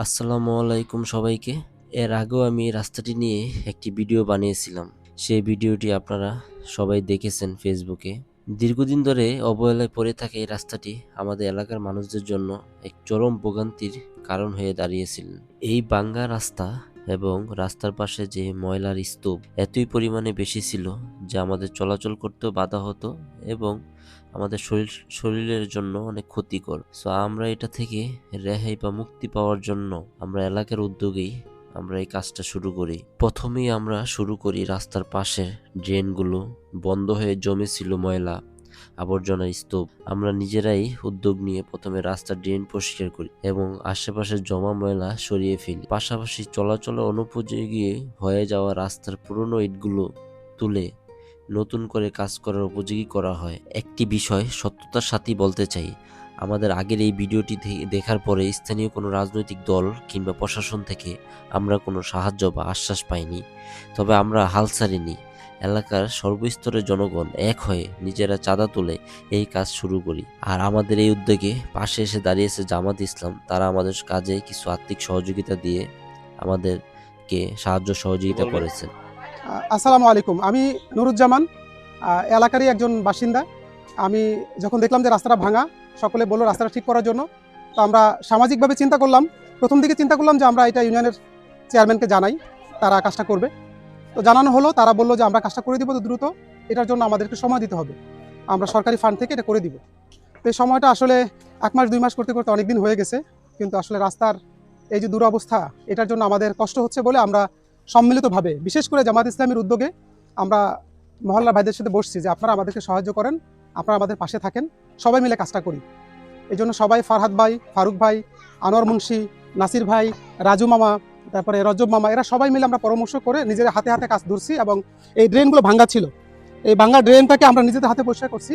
আসসালামু আলাইকুম সবাইকে। এর আগেও আমি এই রাস্তাটি নিয়ে একটি ভিডিও বানিয়েছিলাম। সেই ভিডিওটি আপনারা সবাই দেখেছেন ফেসবুকে। দীর্ঘদিন ধরে অবহেলায় পড়ে থাকা এই রাস্তাটি আমাদের এলাকার মানুষদের জন্য এক চরম ভোগান্তির কারণ হয়ে দাঁড়িয়েছিলেন। এই ভাঙ্গা রাস্তা এবং রাস্তার পাশে যে ময়লার স্তূপ এতই পরিমাণে বেশি ছিল যে আমাদের চলাচল করতেও বাধা হতো এবং আমাদের শরীরের জন্য অনেক ক্ষতিকর। সো আমরা এটা থেকে রেহাই বা মুক্তি পাওয়ার জন্য আমরা এলাকার উদ্যোগেই আমরা এই কাজটা শুরু করি। প্রথমেই আমরা শুরু করি রাস্তার পাশের ড্রেনগুলো বন্ধ হয়ে জমেছিল ময়লা আবর্জনার স্তূপ। আমরা নিজেরাই উদ্যোগ নিয়ে প্রথমে রাস্তার ড্রেন পরিষ্কার করি এবং আশেপাশে জমা ময়লা সরিয়ে ফেলি। পাশাপাশি চলাচলের অনুপযোগী হয়ে যাওয়া রাস্তার পুরনো ইটগুলো তুলে নতুন করে কাজ করার উপযোগী করা হয়। একটি বিষয় সত্যতার সাথেই বলতে চাই, আমাদের আগের এই ভিডিওটি দেখার পরে স্থানীয় কোনো রাজনৈতিক দল কিংবা প্রশাসন থেকে আমরা কোনো সাহায্য বা আশ্বাস পাইনি। তবে আমরা হাল ছাড়িনি। এলাকার সর্বস্তরের জনগণ এক হয়ে নিজেরা চাঁদা তুলে এই কাজ শুরু করি। আর আমাদের এই উদ্যোগে পাশে এসে দাঁড়িয়েছে জামাত ইসলাম। তারা আমাদের কাজে কিছু আর্থিক সহযোগিতা দিয়ে আমাদেরকে সাহায্য সহযোগিতা করেছেন। আসসালামু আলাইকুম। আমি নুরুজ্জামান, এলাকারই একজন বাসিন্দা। আমি যখন দেখলাম যে রাস্তাটা ভাঙা, সকলে বললো রাস্তাটা ঠিক করার জন্য। তো আমরা সামাজিকভাবে চিন্তা করলাম, প্রথম দিকে চিন্তা করলাম যে আমরা এটা ইউনিয়নের চেয়ারম্যানকে জানাই, তারা কাজটা করবে। তো জানানো হলো, তারা বললো যে আমরা কাজটা করে দিব তো দ্রুত, এটার জন্য আমাদেরকে সময় দিতে হবে, আমরা সরকারি ফান্ড থেকে এটা করে দিব। তো এই সময়টা আসলে 1 মাস 2 মাস করতে করতে অনেক দিন হয়ে গেছে, কিন্তু আসলে রাস্তার এই যে দুরবস্থা, এটার জন্য আমাদের কষ্ট হচ্ছে বলে আমরা সম্মিলিতভাবে, বিশেষ করে জামাত ইসলামের উদ্যোগে আমরা মহল্লা ভাইদের সাথে বসছি যে আপনারা আমাদেরকে সাহায্য করেন, আপনারা আমাদের পাশে থাকেন, সবাই মিলে কাজটা করি। এই জন্য সবাই, ফারহাদ ভাই, ফারুক ভাই, আনোয়ার মুন্সি, নাসির ভাই, রাজু মামা, তারপরে রজব মামা, এরা সবাই মিলে আমরা পরামর্শ করে নিজের হাতে হাতে কাজ ধরছি। এবং এই ড্রেনগুলো ভাঙ্গা ছিল, এই ভাঙ্গা ড্রেনটাকে আমরা নিজেদের হাতে পরিষ্কার করছি,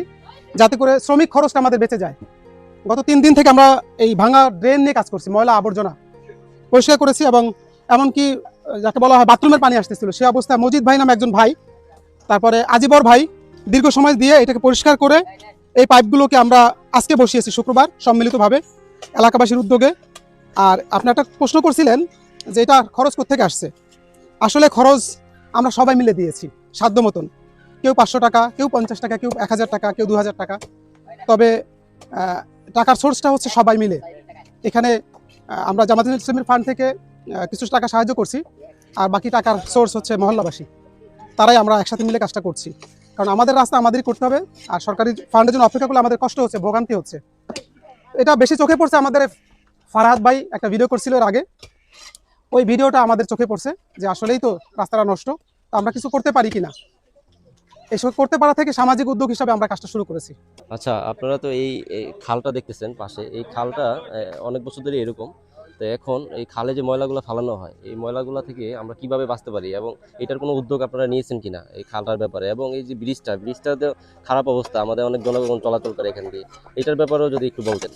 যাতে করে শ্রমিক খরচটা আমাদের বেঁচে যায়। গত 3 দিন থেকে আমরা এই ভাঙ্গা ড্রেন নিয়ে কাজ করছি, ময়লা আবর্জনা পরিষ্কার করেছি। এবং এমনকি যাকে বলা হয় বাথরুমের পানি আসতেছিল, সে অবস্থায় মজিদ ভাই নামে একজন ভাই, তারপরে আজিবর ভাই দীর্ঘ সময় দিয়ে এটাকে পরিষ্কার করে এই পাইপগুলোকে আমরা আজকে বসিয়েছি শুক্রবার সম্মিলিতভাবে এলাকাবাসীর উদ্যোগে। আর আপনি একটা প্রশ্ন করছিলেন যে এটা খরচ কোত্থেকে আসছে। আসলে খরচ আমরা সবাই মিলে দিয়েছি সাধ্য মতন, কেউ 500 টাকা, কেউ 50 টাকা, কেউ 1000 টাকা, কেউ 2000 টাকা। তবে টাকার সোর্সটা হচ্ছে সবাই মিলে। এখানে আমরা জামাত ইসলামের ফান্ড থেকে কিছু টাকা সাহায্য করছি, আর বাকি টাকার সোর্স হচ্ছে মহল্লাবাসী, তারাই আমরা একসাথে মিলে কাজটা করছি। কারণ আমাদের রাস্তা আমাদেরই করতে হবে, আর সরকারি ফান্ডের জন্য অপেক্ষা করলে আমাদের কষ্ট হচ্ছে, ভোগান্তি হচ্ছে। এটা বেশি চোখে পড়ছে আমাদের ফারহাদ ভাই একটা ভিডিও করছিল এর আগে, ওই ভিডিওটা আমাদের চোখে পড়ছে যে আসলেই তো রাস্তাটা নষ্ট, তো আমরা কিছু করতে পারি কিনা। এসব করতে পারা থেকে সামাজিক উদ্যোগ হিসাবে আমরা কাজটা শুরু করেছি। আচ্ছা, আপনারা তো এই খালটা দেখতেছেন পাশে, এই খালটা অনেক বছর ধরে এরকম। তো এখন এই খালে যে ময়লাগুলো ফালানো হয়, এই ময়লাগুলো থেকে আমরা কিভাবে বাঁচতে পারি এবং এটার কোনো উদ্যোগ আপনারা নিয়েছেন কিনা এই খালটার ব্যাপারে? এবং এই যে ব্রিজটা তো খারাপ অবস্থা, আমাদের অনেক জনগণ চলাচল করে এখান দিয়ে, এটার ব্যাপারেও যদি একটু বলতেন।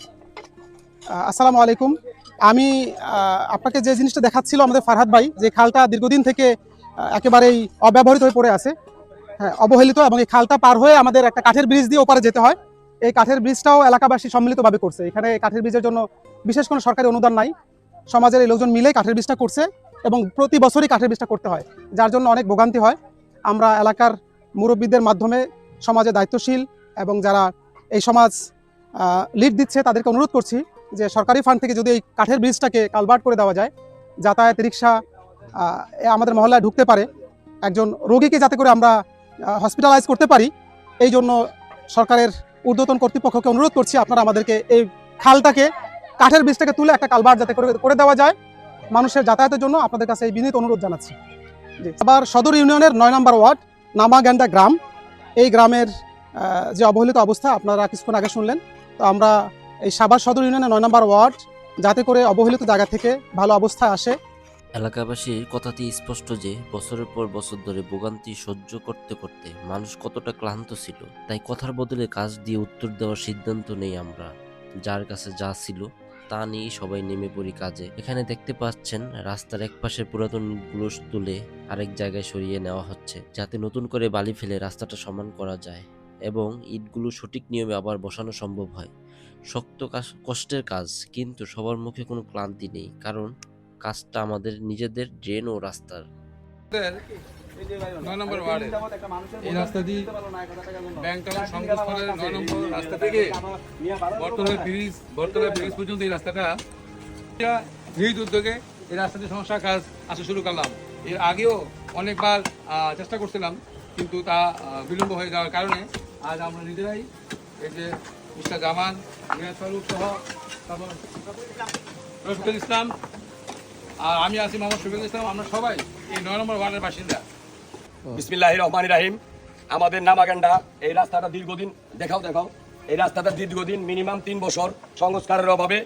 আসসালামু আলাইকুম। আমি আপনাকে যে জিনিসটা দেখাচ্ছিল আমাদের ফারহাদ ভাই, যে খালটা দীর্ঘদিন থেকে একেবারেই অব্যবহৃত হয়ে পড়ে আছে, হ্যাঁ অবহেলিত, এবং এই খালটা পার হয়ে আমাদের একটা কাঠের ব্রিজ দিয়ে ওপারে যেতে হয়। এই কাঠের ব্রিজটাও এলাকাবাসী সম্মিলিতভাবে করছে। এখানে কাঠের ব্রিজের জন্য বিশেষ কোনো সরকারি অনুদান নাই, সমাজের এই লোকজন মিলে কাঠের ব্রিজটা করছে, এবং প্রতি বছরই কাঠের ব্রিজটা করতে হয়, যার জন্য অনেক ভোগান্তি হয়। আমরা এলাকার মুরব্বীদের মাধ্যমে, সমাজে দায়িত্বশীল এবং যারা এই সমাজ লিড দিচ্ছে, তাদেরকে অনুরোধ করছি যে সরকারি ফান্ড থেকে যদি এই কাঠের ব্রিজটাকে কালভার্ট করে দেওয়া যায়, যাতায়াত রিক্সা আমাদের মহল্লায় ঢুকতে পারে, একজন রোগীকে যাতে করে আমরা হসপিটালাইজ করতে পারি, এই জন্য সরকারের ঊর্ধ্বতন কর্তৃপক্ষকে অনুরোধ করছি আপনারা আমাদেরকে এই খালটাকে, কাঠের ব্রিজটাকে তুলে একটা কালভার্ট যাতে করে দেওয়া যায় মানুষের যাতায়াতের জন্য, আপনাদের কাছে এই বিনীত অনুরোধ জানাচ্ছি। আবার সদর ইউনিয়নের 9 নম্বর ওয়ার্ড নামাগ্যান্ডা গ্রাম, এই গ্রামের যে অবহেলিত অবস্থা আপনারা কিছুক্ষণ আগে শুনলেন। তো আমরা এই সাভার সদর ইউনিয়নের 9 নম্বর ওয়ার্ড যাতে করে অবহেলিত জায়গা থেকে ভালো অবস্থায় আসে। এলাকাবাসীর কথাতেই স্পষ্ট যে বছরের পর বছর ধরে ভোগান্তি সহ্য করতে করতে মানুষ কতটা ক্লান্ত ছিল। তাই কথার বদলে কাজ দিয়ে উত্তর দেওয়ার সিদ্ধান্ত নেই আমরা। যার কাছে যা ছিল তা নিয়েই সবাই নেমে পড়ি কাজে। এখানে দেখতে পাচ্ছেন রাস্তার এক পাশের পুরাতন গুলো তুলে আরেক জায়গায় সরিয়ে নেওয়া হচ্ছে, যাতে নতুন করে বালি ফেলে রাস্তাটা সমান করা যায় এবং ইটগুলো সঠিক নিয়মে আবার বসানো সম্ভব হয়। শক্ত কাজ, কষ্টের কাজ, কিন্তু সবার মুখে কোনো ক্লান্তি নেই, কারণ কাজটা আমাদের নিজেদের ড্রেন ও রাস্তার। 9 নম্বর ওয়ার্ডে এই রাস্তা দিয়ে ব্যাংকটাউন সংযোগস্থলের 9 নম্বর রাস্তা থেকে বর্তলা ব্রিজ পর্যন্ত এই রাস্তাটা নিজ উদ্যোগে এই রাস্তাটি সংস্কার কাজ আসা শুরু করলাম। এর আগেও অনেকবার চেষ্টা করছিলাম, কিন্তু তা বিলম্ব হয়ে যাওয়ার কারণে আজ আমরা নিজেরাই এই যে মিস্টার জামান, রিয়াজ ফারুক সহ তারপর রফিকুল ইসলাম আর আমি আছি মোহাম্মদ শফিকুল ইসলাম, আমরা সবাই এই 9 নম্বর ওয়ার্ডের বাসিন্দা। বিসমিল্লাহির রহমানির রহিম। আমাদের নামাগান্ডা এই রাস্তাটা দীর্ঘদিন দেখাও এই রাস্তাটা দীর্ঘদিন মিনিমাম 3 বছর সংস্কারের অভাবে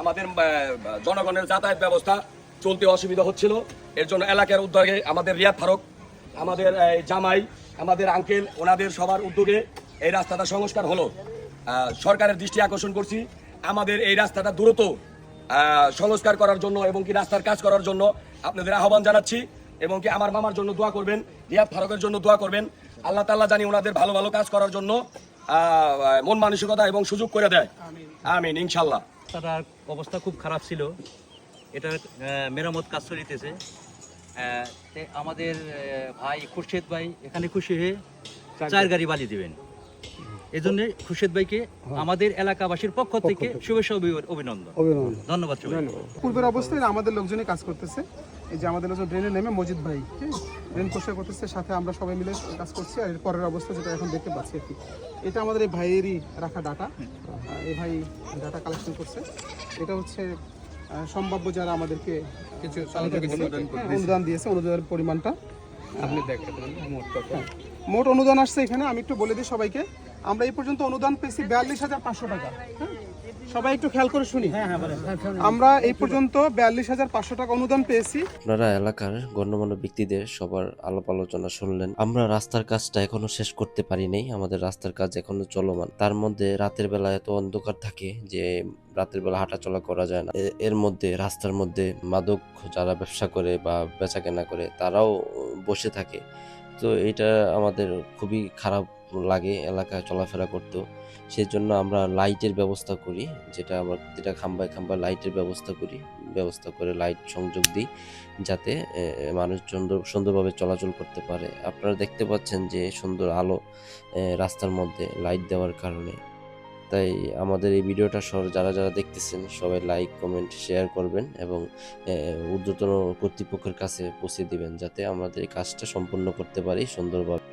আমাদের জনগণের যাতায়াত ব্যবস্থা চলতে অসুবিধা হচ্ছিল। এর জন্য এলাকার উদ্যোগে আমাদের রিয়াদ ফারুক, আমাদের জামাই, আমাদের আঙ্কেল, ওনাদের সবার উদ্যোগে এই রাস্তাটা সংস্কার হলো। সরকারের দৃষ্টি আকর্ষণ করছি আমাদের এই রাস্তাটা দ্রুত সংস্কার করার জন্য এবং কি রাস্তার কাজ করার জন্য আপনাদের আহ্বান জানাচ্ছি, এবং কি আমার মামার জন্য দোয়া করবেন, রিয়াদ ফারুকের জন্য দোয়া করবেন। আল্লাহ তাআলা জানি ওনাদের ভালো ভালো কাজ করার জন্য মন মানসিকতা এবং সুযোগ করে দেয়। আমিন ইনশাল্লাহ। রাস্তাটার অবস্থা খুব খারাপ ছিল, এটার মেরামত কাজ চলিতেছে। আমাদের ভাই খুরশেদ ভাই এখানে খুশি হয়ে 4 গাড়ি বালি দিবেন। এই জন্য খুরশেদ ভাইকে আমাদের এলাকাবাসীর পক্ষ থেকে শুভেচ্ছা অভিনন্দন। ধন্যবাদ সবাই। পূর্বের অবস্থায় আমাদের লোকজনই কাজ করতেছে। এই যে আমাদের লোকজন ড্রেনে নেমে মজিদ ভাই ড্রেন পরিষ্কার করতেছে, সাথে আমরা সবাই মিলে কাজ করছি। আর এর পরের অবস্থা যেটা এখন দেখতে পাচ্ছি আর কি, এটা আমাদের এই ভাইয়েরই রাখা ডাটা। এই ভাই ডাটা কালেকশন করছে। এটা হচ্ছে সম্ভাব্য যারা আমাদেরকে কিছু অনুদান দিয়েছে, অনুদানের পরিমাণটা আপনি দেখতে পারেন। মোট অনুদান আসছে এখানে, আমি একটু বলে দিই সবাইকে। আমরা এই পর্যন্ত অনুদান পেয়েছি 42,500 টাকা। সবাই একটু খেয়াল করে শুনি। আমরা এই পর্যন্ত 42,500 টাকা অনুদান পেয়েছি। আপনারা এলাকার গণ্যমান্য ব্যক্তিদের সবার আলাপ আলোচনা শুনলেন। আমরা রাস্তার কাজটা এখনো শেষ করতে পারি নাই, আমাদের রাস্তার কাজ এখনো চলমান। তার মধ্যে রাতের বেলা এত অন্ধকার থাকে যে রাতের বেলা হাঁটাচলা করা যায় না। এর মধ্যে রাস্তার মধ্যে মাদক যারা ব্যবসা করে বা বেচা কেনা করে তারাও বসে থাকে। তো এটা আমাদের খুবই খারাপ লাগে এলাকায় চলাফেরা করতেও। সেই জন্য আমরা লাইটের ব্যবস্থা করি, যেটা আমরা প্রতিটা খাম্বায় লাইটের ব্যবস্থা করে লাইট সংযোগ দিই, যাতে মানুষ সুন্দরভাবে চলাচল করতে পারে। আপনারা দেখতে পাচ্ছেন যে সুন্দর আলো রাস্তার মধ্যে লাইট দেওয়ার কারণে। তাই আমাদের এই ভিডিওটা যারা দেখতেছেন সবাই লাইক, কমেন্ট, শেয়ার করবেন এবং ঊর্ধ্বতন কর্তৃপক্ষের কাছে পৌঁছে দিবেন, যাতে আমাদের এই কাজটা সম্পন্ন করতে পারি সুন্দরভাবে।